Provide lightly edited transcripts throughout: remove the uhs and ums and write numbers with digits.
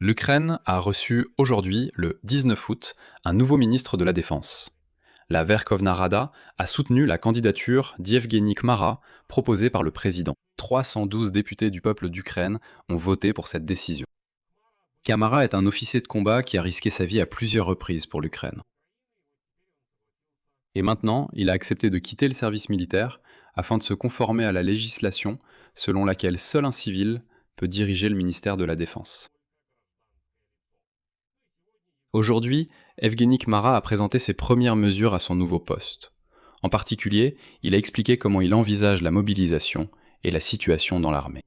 L'Ukraine a reçu aujourd'hui, le 19 août, un nouveau ministre de la Défense. La Verkhovna Rada a soutenu la candidature d'Yevgeny Kmara, proposée par le président. 312 députés du peuple d'Ukraine ont voté pour cette décision. Kmara est un officier de combat qui a risqué sa vie à plusieurs reprises pour l'Ukraine. Et maintenant, il a accepté de quitter le service militaire afin de se conformer à la législation selon laquelle seul un civil peut diriger le ministère de la Défense. Aujourd'hui, Evgeny Kmara a présenté ses premières mesures à son nouveau poste. En particulier, il a expliqué comment il envisage la mobilisation et la situation dans l'armée.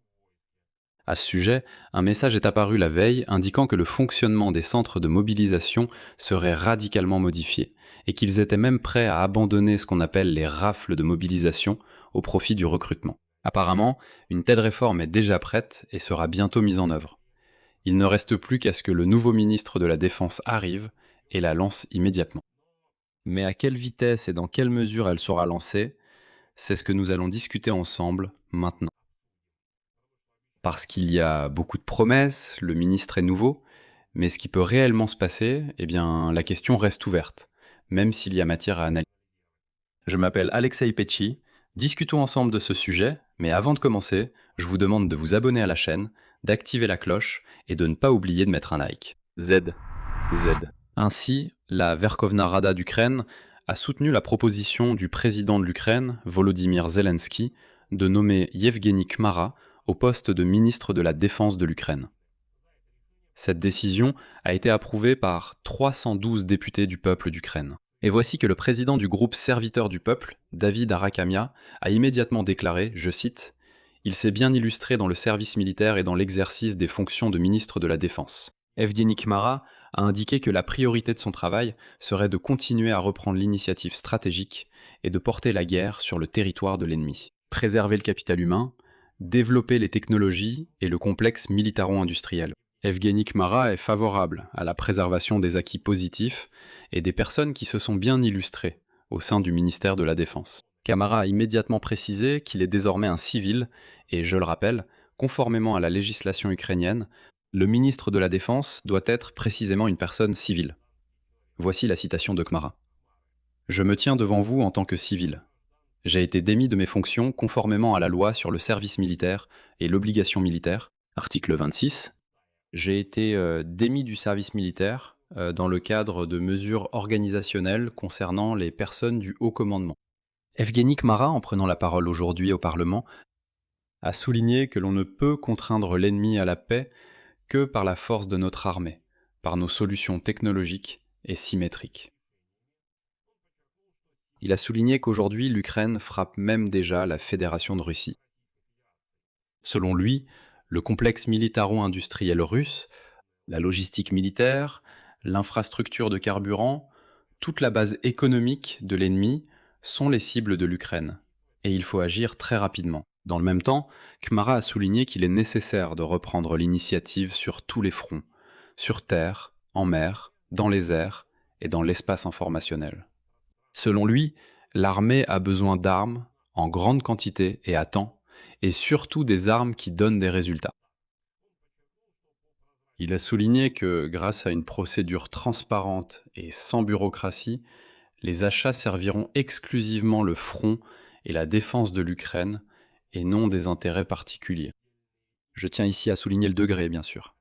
À ce sujet, un message est apparu la veille indiquant que le fonctionnement des centres de mobilisation serait radicalement modifié et qu'ils étaient même prêts à abandonner ce qu'on appelle les rafles de mobilisation au profit du recrutement. Apparemment, une telle réforme est déjà prête et sera bientôt mise en œuvre. Il ne reste plus qu'à ce que le nouveau ministre de la Défense arrive et la lance immédiatement. Mais à quelle vitesse et dans quelle mesure elle sera lancée, c'est ce que nous allons discuter ensemble maintenant. Parce qu'il y a beaucoup de promesses, le ministre est nouveau, mais ce qui peut réellement se passer, eh bien, la question reste ouverte, même s'il y a matière à analyser. Je m'appelle Alexei Petchi, discutons ensemble de ce sujet, mais avant de commencer, je vous demande de vous abonner à la chaîne, d'activer la cloche et de ne pas oublier de mettre un like. Z. Ainsi, la Verkhovna Rada d'Ukraine a soutenu la proposition du président de l'Ukraine, Volodymyr Zelensky, de nommer Yevgeny Kmara au poste de ministre de la Défense de l'Ukraine. Cette décision a été approuvée par 312 députés du peuple d'Ukraine. Et voici que le président du groupe Serviteurs du Peuple, David Arakamia, a immédiatement déclaré, je cite, « Il s'est bien illustré dans le service militaire et dans l'exercice des fonctions de ministre de la Défense. » Evgeny Kmara a indiqué que la priorité de son travail serait de continuer à reprendre l'initiative stratégique et de porter la guerre sur le territoire de l'ennemi. Préserver le capital humain, développer les technologies et le complexe militaro-industriel. Evgeny Kmara est favorable à la préservation des acquis positifs et des personnes qui se sont bien illustrées au sein du ministère de la Défense. Kmara a immédiatement précisé qu'il est désormais un civil et, je le rappelle, conformément à la législation ukrainienne, le ministre de la Défense doit être précisément une personne civile. Voici la citation de Kmara. « Je me tiens devant vous en tant que civil. J'ai été démis de mes fonctions conformément à la loi sur le service militaire et l'obligation militaire, article 26. J'ai été démis du service militaire dans le cadre de mesures organisationnelles concernant les personnes du haut commandement. » Evgeny Kmara, en prenant la parole aujourd'hui au Parlement, a souligné que l'on ne peut contraindre l'ennemi à la paix que par la force de notre armée, par nos solutions technologiques et symétriques. Il a souligné qu'aujourd'hui, l'Ukraine frappe même déjà la Fédération de Russie. Selon lui, le complexe militaro-industriel russe, la logistique militaire, l'infrastructure de carburant, toute la base économique de l'ennemi sont les cibles de l'Ukraine, et il faut agir très rapidement. Dans le même temps, Kmara a souligné qu'il est nécessaire de reprendre l'initiative sur tous les fronts, sur terre, en mer, dans les airs et dans l'espace informationnel. Selon lui, l'armée a besoin d'armes, en grande quantité et à temps, et surtout des armes qui donnent des résultats. Il a souligné que, grâce à une procédure transparente et sans bureaucratie, les achats serviront exclusivement le front et la défense de l'Ukraine, et non des intérêts particuliers. Je tiens ici à souligner le degré, bien sûr.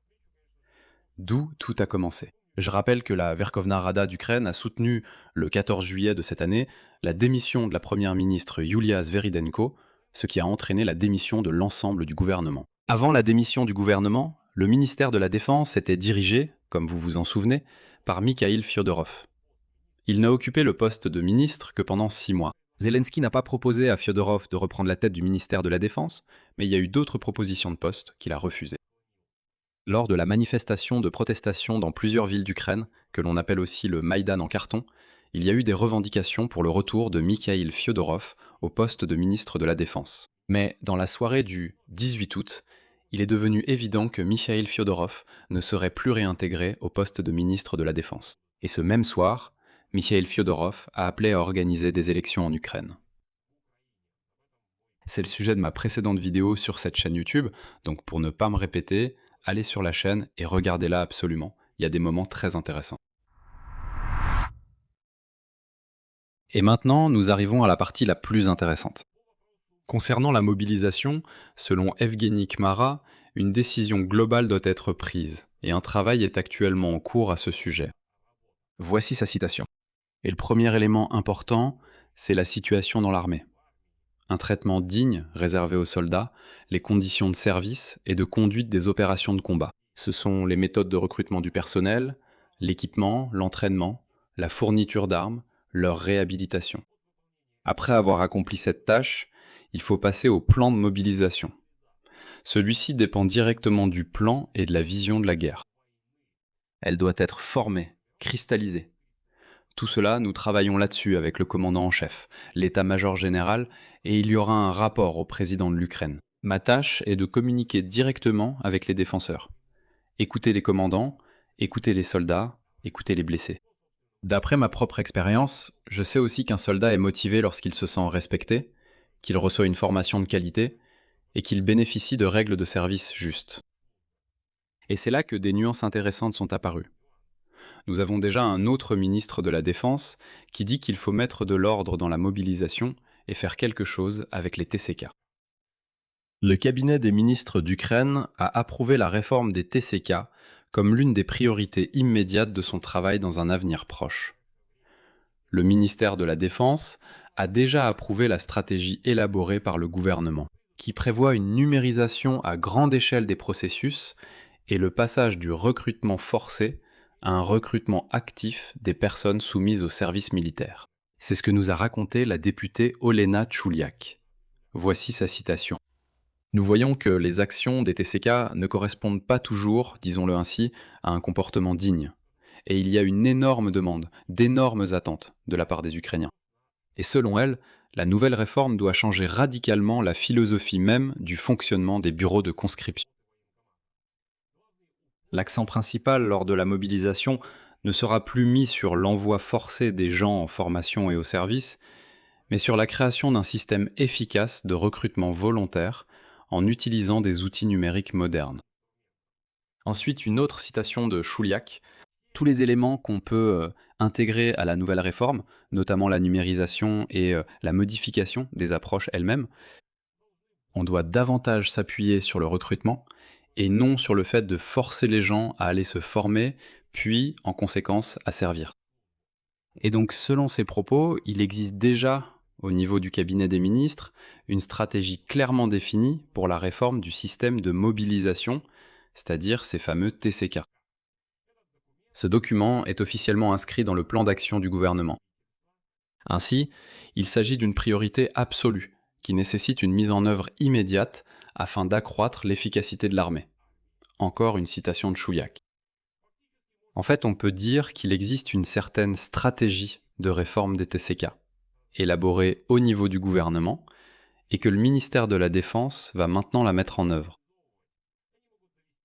D'où tout a commencé. Je rappelle que la Verkhovna Rada d'Ukraine a soutenu, le 14 juillet de cette année, la démission de la première ministre Yulia Sviridenko, ce qui a entraîné la démission de l'ensemble du gouvernement. Avant la démission du gouvernement, le ministère de la Défense était dirigé, comme vous vous en souvenez, par Mikhail Fyodorov. Il n'a occupé le poste de ministre que pendant 6 mois. Zelensky n'a pas proposé à Fyodorov de reprendre la tête du ministère de la Défense, mais il y a eu d'autres propositions de poste qu'il a refusées. Lors de la manifestation de protestation dans plusieurs villes d'Ukraine, que l'on appelle aussi le Maïdan en carton, il y a eu des revendications pour le retour de Mikhail Fyodorov au poste de ministre de la Défense. Mais dans la soirée du 18 août, il est devenu évident que Mikhail Fyodorov ne serait plus réintégré au poste de ministre de la Défense. Et ce même soir, Mikhail Fyodorov a appelé à organiser des élections en Ukraine. C'est le sujet de ma précédente vidéo sur cette chaîne YouTube, donc pour ne pas me répéter, allez sur la chaîne et regardez-la absolument. Il y a des moments très intéressants. Et maintenant, nous arrivons à la partie la plus intéressante. Concernant la mobilisation, selon Evguenik Mara, une décision globale doit être prise, et un travail est actuellement en cours à ce sujet. Voici sa citation. Et le premier élément important, c'est la situation dans l'armée. Un traitement digne réservé aux soldats, les conditions de service et de conduite des opérations de combat. Ce sont les méthodes de recrutement du personnel, l'équipement, l'entraînement, la fourniture d'armes, leur réhabilitation. Après avoir accompli cette tâche, il faut passer au plan de mobilisation. Celui-ci dépend directement du plan et de la vision de la guerre. Elle doit être formée, cristallisée. Tout cela, nous travaillons là-dessus avec le commandant en chef, l'état-major général, et il y aura un rapport au président de l'Ukraine. Ma tâche est de communiquer directement avec les défenseurs. Écouter les commandants, écouter les soldats, écouter les blessés. D'après ma propre expérience, je sais aussi qu'un soldat est motivé lorsqu'il se sent respecté, qu'il reçoit une formation de qualité et qu'il bénéficie de règles de service justes. Et c'est là que des nuances intéressantes sont apparues. Nous avons déjà un autre ministre de la Défense qui dit qu'il faut mettre de l'ordre dans la mobilisation et faire quelque chose avec les TCK. Le cabinet des ministres d'Ukraine a approuvé la réforme des TCK comme l'une des priorités immédiates de son travail dans un avenir proche. Le ministère de la Défense a déjà approuvé la stratégie élaborée par le gouvernement, qui prévoit une numérisation à grande échelle des processus et le passage du recrutement forcé à un recrutement actif des personnes soumises au service militaire. C'est ce que nous a raconté la députée Olena Tchouliak. Voici sa citation. Nous voyons que les actions des TCK ne correspondent pas toujours, disons-le ainsi, à un comportement digne. Et il y a une énorme demande, d'énormes attentes de la part des Ukrainiens. Et selon elle, la nouvelle réforme doit changer radicalement la philosophie même du fonctionnement des bureaux de conscription. L'accent principal lors de la mobilisation ne sera plus mis sur l'envoi forcé des gens en formation et au service, mais sur la création d'un système efficace de recrutement volontaire en utilisant des outils numériques modernes. Ensuite, une autre citation de Chouliak. Tous les éléments qu'on peut intégrer à la nouvelle réforme, notamment la numérisation et la modification des approches elles-mêmes, on doit davantage s'appuyer sur le recrutement et non sur le fait de forcer les gens à aller se former, puis, en conséquence, à servir. Et donc, selon ces propos, il existe déjà, au niveau du cabinet des ministres, une stratégie clairement définie pour la réforme du système de mobilisation, c'est-à-dire ces fameux TCK. Ce document est officiellement inscrit dans le plan d'action du gouvernement. Ainsi, il s'agit d'une priorité absolue, qui nécessite une mise en œuvre immédiate afin d'accroître l'efficacité de l'armée. Encore une citation de Chouliak. En fait, on peut dire qu'il existe une certaine stratégie de réforme des TCK, élaborée au niveau du gouvernement, et que le ministère de la Défense va maintenant la mettre en œuvre.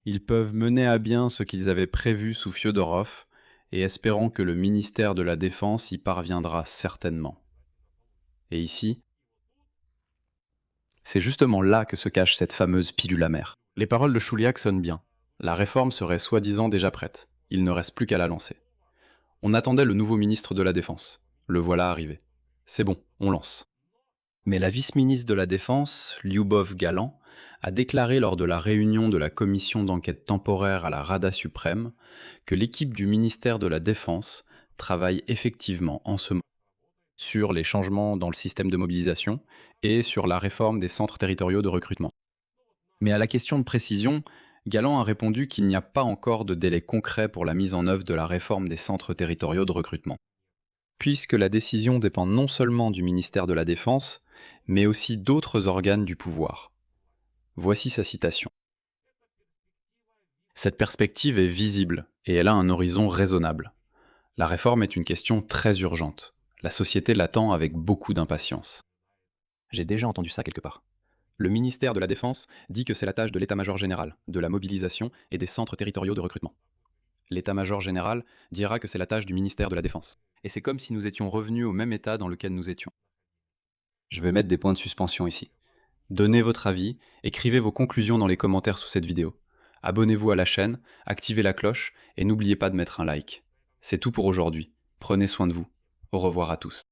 Ils peuvent mener à bien ce qu'ils avaient prévu sous Fiodorov, et espérons que le ministère de la Défense y parviendra certainement. Et ici, c'est justement là que se cache cette fameuse pilule amère. Les paroles de Chouliak sonnent bien. La réforme serait soi-disant déjà prête. Il ne reste plus qu'à la lancer. On attendait le nouveau ministre de la Défense. Le voilà arrivé. C'est bon, on lance. Mais la vice-ministre de la Défense, Lyubov Galan, a déclaré lors de la réunion de la commission d'enquête temporaire à la Rada suprême que l'équipe du ministère de la Défense travaille effectivement en ce moment sur les changements dans le système de mobilisation et sur la réforme des centres territoriaux de recrutement. Mais à la question de précision, Galan a répondu qu'il n'y a pas encore de délai concret pour la mise en œuvre de la réforme des centres territoriaux de recrutement, puisque la décision dépend non seulement du ministère de la Défense, mais aussi d'autres organes du pouvoir. Voici sa citation. Cette perspective est visible et elle a un horizon raisonnable. La réforme est une question très urgente. La société l'attend avec beaucoup d'impatience. J'ai déjà entendu ça quelque part. Le ministère de la Défense dit que c'est la tâche de l'état-major général, de la mobilisation et des centres territoriaux de recrutement. L'état-major général dira que c'est la tâche du ministère de la Défense. Et c'est comme si nous étions revenus au même état dans lequel nous étions. Je vais mettre des points de suspension ici. Donnez votre avis, écrivez vos conclusions dans les commentaires sous cette vidéo. Abonnez-vous à la chaîne, activez la cloche et n'oubliez pas de mettre un like. C'est tout pour aujourd'hui. Prenez soin de vous. Au revoir à tous.